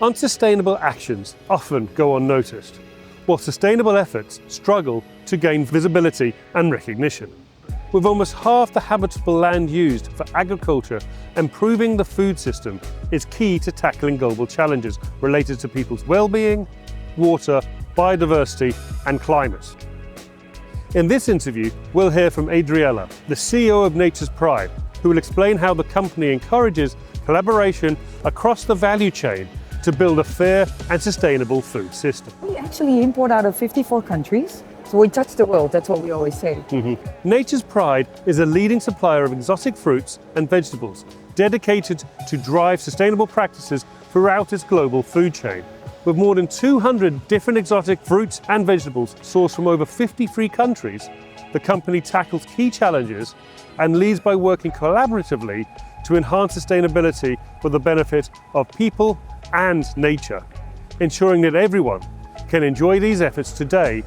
Unsustainable actions often go unnoticed, while sustainable efforts struggle to gain visibility and recognition. With almost half the habitable land used for agriculture, improving the food system is key to tackling global challenges related to people's well-being, water, biodiversity and climate. In this interview, we'll hear from Adriëlle, the CEO of Nature's Pride, who will explain how the company encourages collaboration across the value chain to build a fair and sustainable food system. We actually import out of 54 countries. So we touch the world, that's what we always say. Nature's Pride is a leading supplier of exotic fruits and vegetables, dedicated to drive sustainable practices throughout its global food chain. With more than 200 different exotic fruits and vegetables sourced from over 53 countries, the company tackles key challenges and leads by working collaboratively to enhance sustainability for the benefit of people and nature, ensuring that everyone can enjoy these efforts today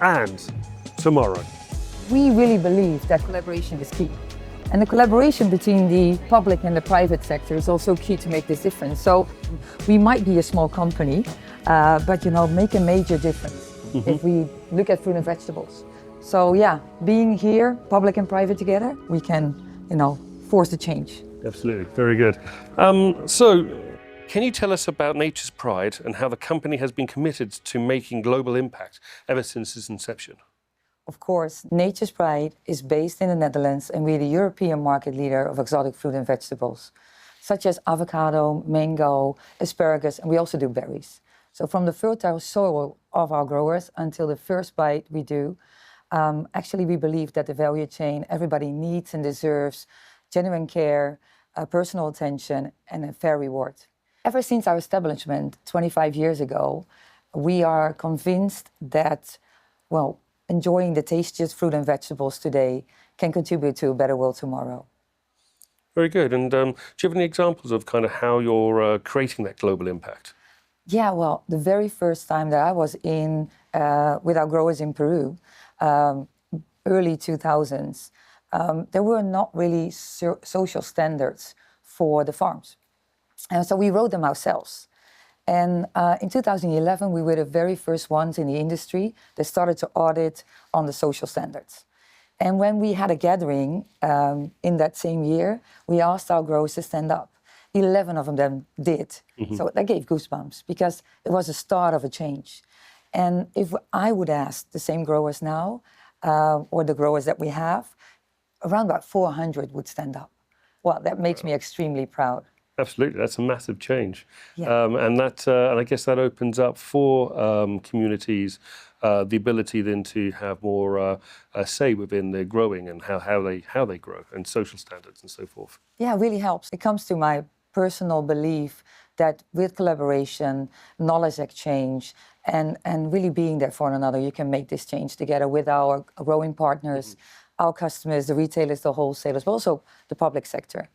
and tomorrow. We really believe that collaboration is key. And the collaboration between the public and the private sector is also key to make this difference. So we might be a small company, but make a major difference if we look at fruit and vegetables. So yeah, being here, public and private together, we can, force the change. Absolutely, very good. So, can you tell us about Nature's Pride and how the company has been committed to making global impact ever since its inception? Of course, Nature's Pride is based in the Netherlands and we're the European market leader of exotic fruit and vegetables, such as avocado, mango, asparagus, and we also do berries. So from the fertile soil of our growers until the first bite we do, actually we believe that the value chain everybody needs and deserves genuine care, personal attention, and a fair reward. Ever since our establishment 25 years ago, we are convinced that, enjoying the tastiest fruit and vegetables today can contribute to a better world tomorrow. Very good. And do you have any examples of kind of how you're creating that global impact? Yeah, well, the very first time that I was in with our growers in Peru, early 2000s, there were not really social standards for the farms. And so we wrote them ourselves. And in 2011, we were the very first ones in the industry that started to audit on the social standards. And when we had a gathering in that same year, we asked our growers to stand up. 11 of them did. So that gave goosebumps because it was the start of a change. And if I would ask the same growers now, or the growers that we have, around about 400 would stand up. Well, that makes me extremely proud. Absolutely, that's a massive change. Yeah. And I guess that opens up for communities the ability then to have more say within their growing and how they grow and social standards and so forth. Yeah, it really helps. It comes to my personal belief that with collaboration, knowledge exchange, and really being there for one another, you can make this change together with our growing partners, our customers, the retailers, the wholesalers, but also the public sector.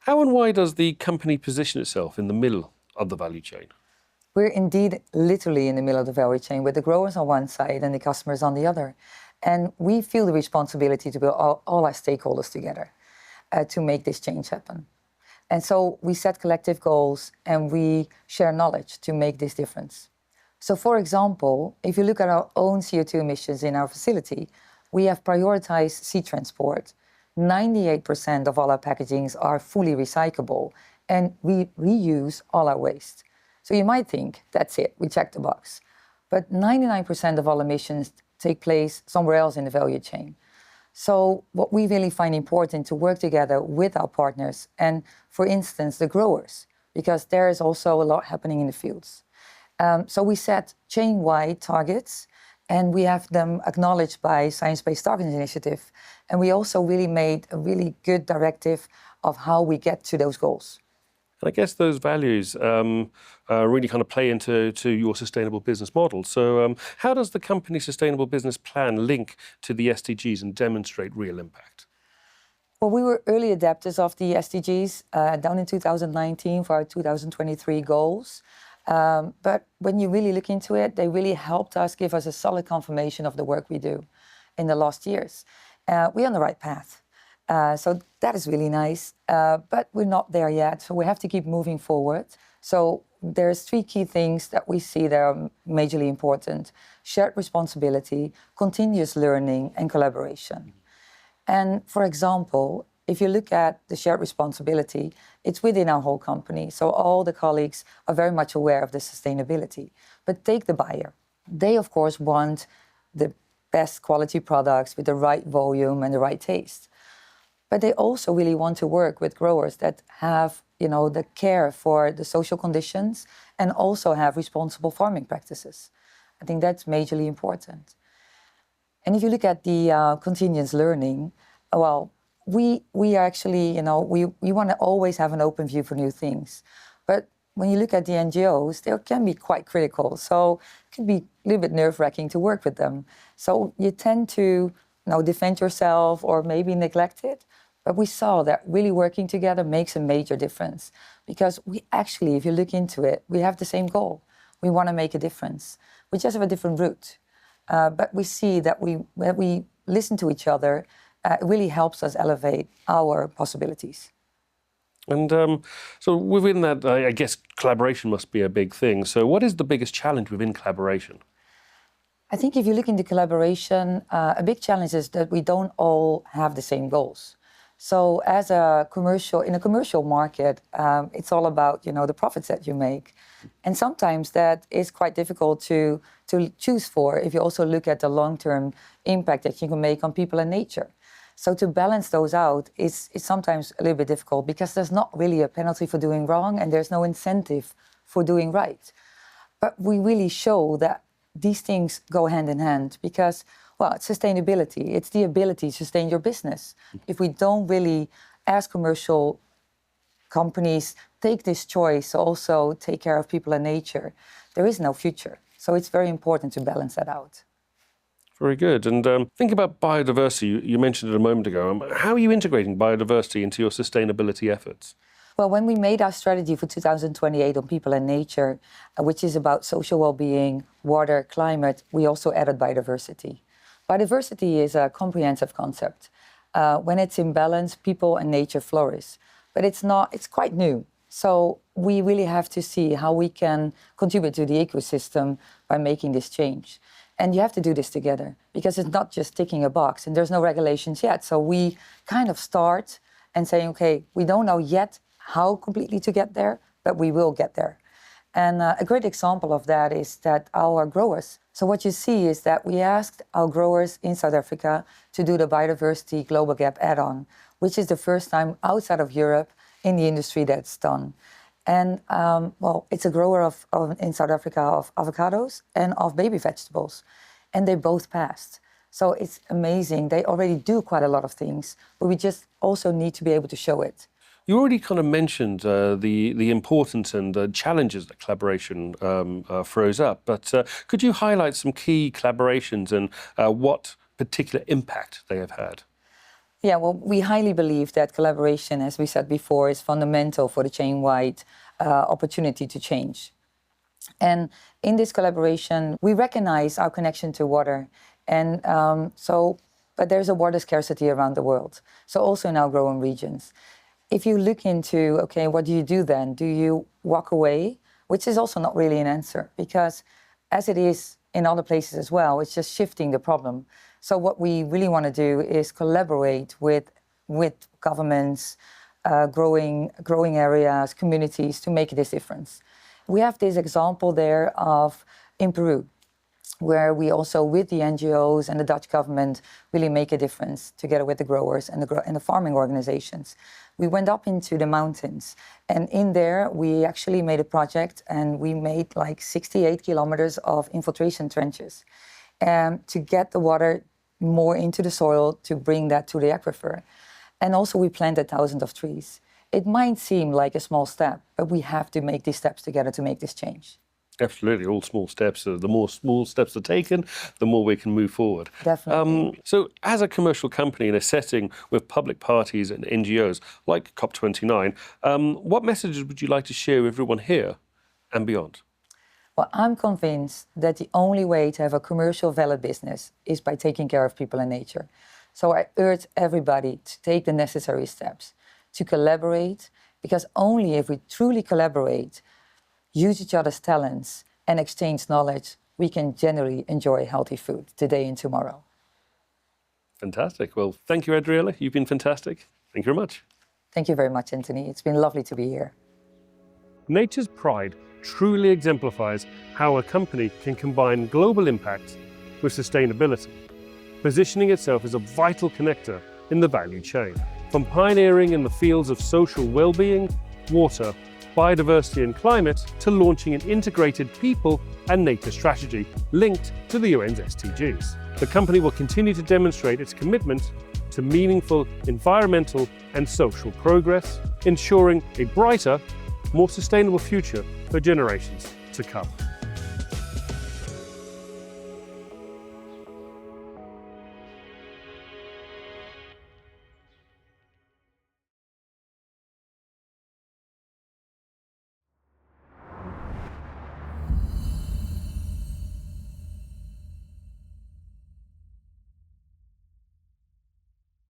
How and why does the company position itself in the middle of the value chain? We're indeed literally in the middle of the value chain with the growers on one side and the customers on the other. And we feel the responsibility to bring all our stakeholders together to make this change happen. And so we set collective goals and we share knowledge to make this difference. So for example, if you look at our own CO2 emissions in our facility, we have prioritized sea transport. 98% of all our packagings are fully recyclable and we reuse all our waste. So you might think, that's it, we checked the box. But 99% of all emissions take place somewhere else in the value chain. So what we really find important to work together with our partners and, for instance, the growers, because there is also a lot happening in the fields. So we set chain-wide targets and we have them acknowledged by Science Based Targets initiative. And we also really made a really good directive of how we get to those goals. And I guess those values really kind of play into your sustainable business model. So how does the company's sustainable business plan link to the SDGs and demonstrate real impact? Well, we were early adapters of the SDGs down in 2019 for our 2023 goals. But when you really look into it, they really helped us, give us a solid confirmation of the work we do in the last years. We're on the right path. So that is really nice, but we're not there yet. So we have to keep moving forward. So there's 3 key things that we see that are majorly important: shared responsibility, continuous learning, and collaboration. And for example, if you look at the shared responsibility, it's within our whole company. So all the colleagues are very much aware of the sustainability. But take the buyer. They, of course, want the best quality products with the right volume and the right taste. But they also really want to work with growers that have, the care for the social conditions and also have responsible farming practices. I think that's majorly important. And if you look at the continuous learning, well, we are actually, we want to always have an open view for new things. But when you look at the NGOs, they can be quite critical. So it can be a little bit nerve-wracking to work with them. So you tend to, defend yourself or maybe neglect it. But we saw that really working together makes a major difference. Because we actually, if you look into it, we have the same goal. We want to make a difference. We just have a different route. But we see that when we listen to each other, it really helps us elevate our possibilities. And so within that, I guess collaboration must be a big thing. So what is the biggest challenge within collaboration? I think if you look into collaboration, a big challenge is that we don't all have the same goals. So in a commercial market, it's all about, the profits that you make. And sometimes that is quite difficult to choose for if you also look at the long-term impact that you can make on people and nature. So to balance those out is sometimes a little bit difficult because there's not really a penalty for doing wrong and there's no incentive for doing right. But we really show that these things go hand in hand because, well, it's sustainability. It's the ability to sustain your business. If we don't really, as commercial companies, take this choice to also take care of people and nature, there is no future. So it's very important to balance that out. Very good. And think about biodiversity. You mentioned it a moment ago. How are you integrating biodiversity into your sustainability efforts? Well, when we made our strategy for 2028 on people and nature, which is about social well-being, water, climate, we also added biodiversity. Biodiversity is a comprehensive concept. When it's in balance, people and nature flourish. But it's quite new. So we really have to see how we can contribute to the ecosystem by making this change. And you have to do this together because it's not just ticking a box and there's no regulations yet. So we kind of start and say, okay, we don't know yet how completely to get there, but we will get there. And a great example of that is that our growers. So what you see is that we asked our growers in South Africa to do the Biodiversity Global Gap add-on, which is the first time outside of Europe in the industry that's done. And it's a grower in South Africa of avocados and of baby vegetables. And they both passed. So it's amazing. They already do quite a lot of things, but we just also need to be able to show it. You already kind of mentioned the importance and the challenges that collaboration throws up, but could you highlight some key collaborations and what particular impact they have had? Yeah, well, we highly believe that collaboration, as we said before, is fundamental for the chain-wide opportunity to change. And in this collaboration, we recognize our connection to water. And but there's a water scarcity around the world, so also in our growing regions. If you look into, okay, what do you do then? Do you walk away? Which is also not really an answer, because as it is in other places as well, it's just shifting the problem. So what we really want to do is collaborate with governments, growing areas, communities to make this difference. We have this example there in Peru, where we also, with the NGOs and the Dutch government, really make a difference together with the growers and the farming organizations. We went up into the mountains, and in there we actually made a project, and we made like 68 kilometers of infiltration trenches to get the water more into the soil, to bring that to the aquifer. And also we planted thousands of trees. It might seem like a small step, but we have to make these steps together to make this change. Absolutely, all small steps. The more small steps are taken, the more we can move forward. Definitely. So as a commercial company in a setting with public parties and NGOs like COP29, what messages would you like to share with everyone here and beyond? Well, I'm convinced that the only way to have a commercial valid business is by taking care of people and nature. So I urge everybody to take the necessary steps, to collaborate, because only if we truly collaborate, use each other's talents and exchange knowledge, we can generally enjoy healthy food today and tomorrow. Fantastic. Well, thank you, Adriëlle. You've been fantastic. Thank you very much. Thank you very much, Anthony. It's been lovely to be here. Nature's Pride truly exemplifies how a company can combine global impact with sustainability, positioning itself as a vital connector in the value chain. From pioneering in the fields of social well-being, water, biodiversity and climate, to launching an integrated people and nature strategy linked to the UN's SDGs. The company will continue to demonstrate its commitment to meaningful environmental and social progress, ensuring a brighter, more sustainable future for generations to come.